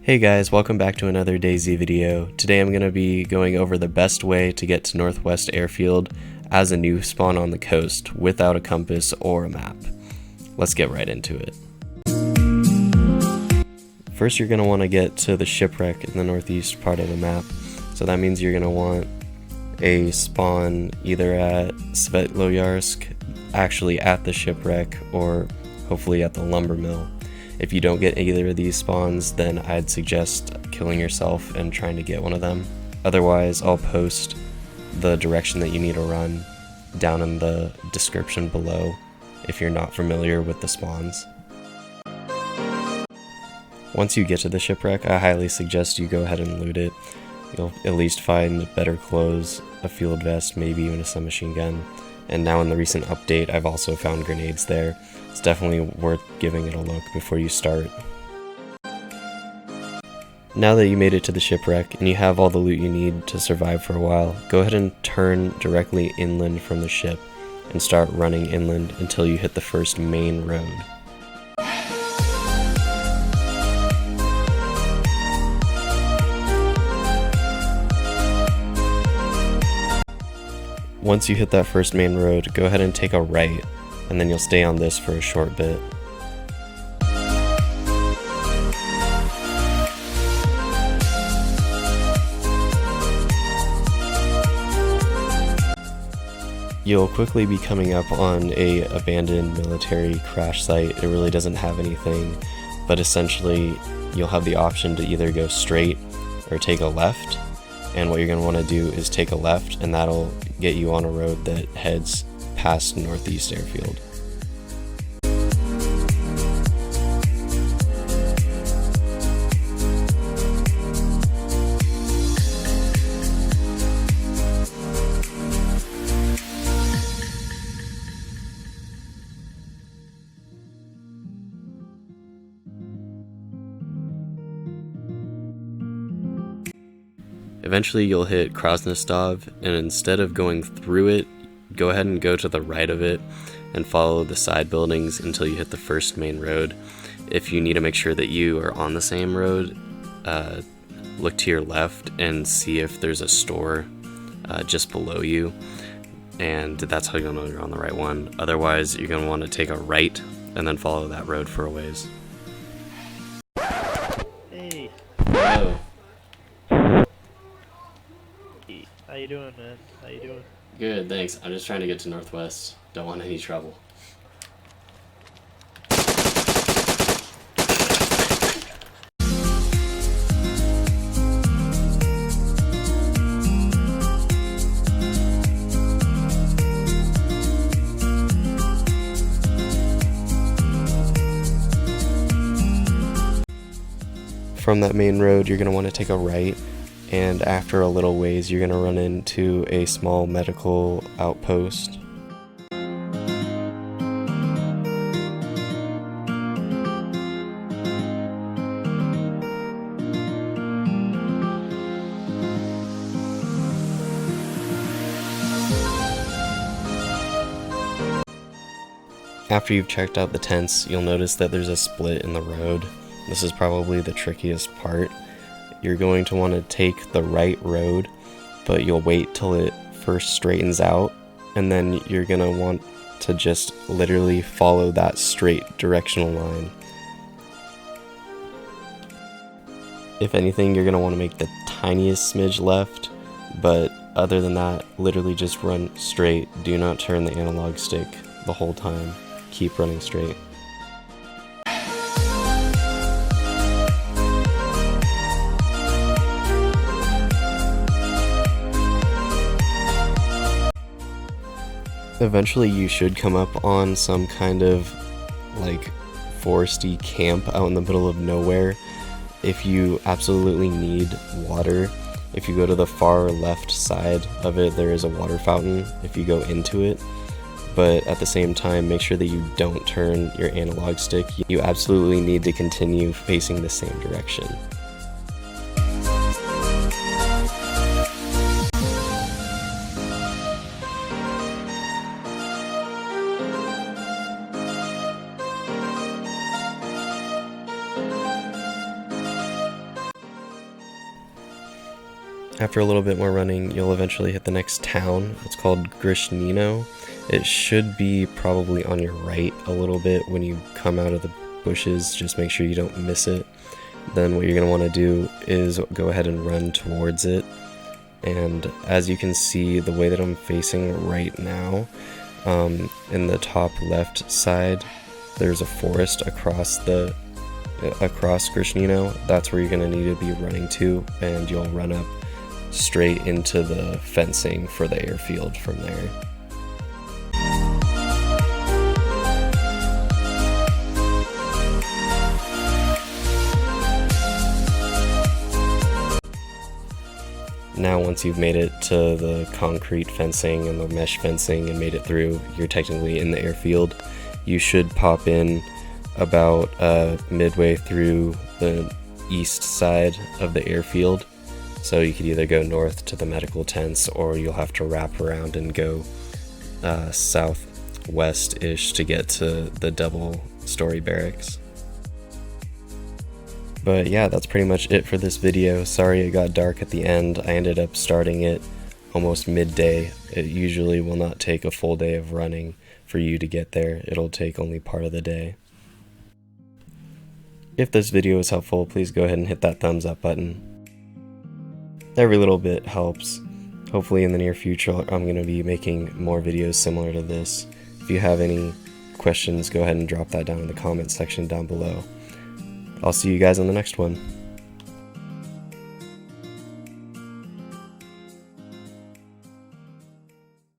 Hey guys, welcome back to another Dayz video. Today I'm going to be going over the best way to get to Northwest Airfield as a new spawn on the coast without a compass or a map. Let's get right into it. First you're going to want to get to the Shipwreck in the northeast part of the map. So that means you're going to want a spawn either at Svetloyarsk, actually at the Shipwreck, or hopefully at the lumber mill. If you don't get either of these spawns, then I'd suggest killing yourself and trying to get one of them. Otherwise, I'll post the direction that you need to run down in the description below if you're not familiar with the spawns. Once you get to the Shipwreck, I highly suggest you go ahead and loot it. You'll at least find better clothes, a field vest, maybe even a submachine gun. And now in the recent update, I've also found grenades there. It's definitely worth giving it a look before you start. Now that you made it to the Shipwreck and you have all the loot you need to survive for a while, go ahead and turn directly inland from the ship and start running inland until you hit the first main road. Once you hit that first main road, go ahead and take a right, and then you'll stay on this for a short bit. You'll quickly be coming up on a abandoned military crash site. It really doesn't have anything, but essentially you'll have the option to either go straight or take a left. And what you're going to want to do is take a left, and that'll get you on a road that heads past Northeast Airfield. Eventually you'll hit Krasnostov, and instead of going through it, go ahead and go to the right of it and follow the side buildings until you hit the first main road. If you need to make sure that you are on the same road, look to your left and see if there's a store just below you, and that's how you'll know you're on the right one. Otherwise, you're going to want to take a right and then follow that road for a ways. Hey. Hello. How you doing, man? How you doing? Good, thanks. I'm just trying to get to Northwest. Don't want any trouble. From that main road, you're going to want to take a right. And after a little ways, you're going to run into a small medical outpost. After you've checked out the tents, you'll notice that there's a split in the road. This is probably the trickiest part. You're going to want to take the right road, but you'll wait till it first straightens out, and then you're going to want to just literally follow that straight directional line. If anything, you're going to want to make the tiniest smidge left, but other than that, literally just run straight. Do not turn the analog stick the whole time. Keep running straight. Eventually you should come up on some kind of like foresty camp out in the middle of nowhere. If you absolutely need water, if you go to the far left side of it, there is a water fountain if you go into it. But at the same time, make sure that you don't turn your analog stick. You absolutely need to continue facing the same direction. After a little bit more running, you'll eventually hit the next town. It's called Nizhnoye. It should be probably on your right a little bit when you come out of the bushes. Just make sure you don't miss it. Then what you're going to want to do is go ahead and run towards it. And as you can see, the way that I'm facing right now, in the top left side, there's a forest across Nizhnoye. That's where you're going to need to be running to, and you'll run up straight into the fencing for the airfield from there. Now once you've made it to the concrete fencing and the mesh fencing and made it through, you're technically in the airfield. You should pop in about midway through the east side of the airfield. So you could either go north to the medical tents, or you'll have to wrap around and go southwest-ish to get to the double-story barracks. But yeah, that's pretty much it for this video. Sorry it got dark at the end. I ended up starting it almost midday. It usually will not take a full day of running for you to get there. It'll take only part of the day. If this video was helpful, please go ahead and hit that thumbs up button. Every little bit helps. Hopefully in the near future I'm going to be making more videos similar to this. If you have any questions, go ahead and drop that down in the comments section down below. I'll see you guys on the next one.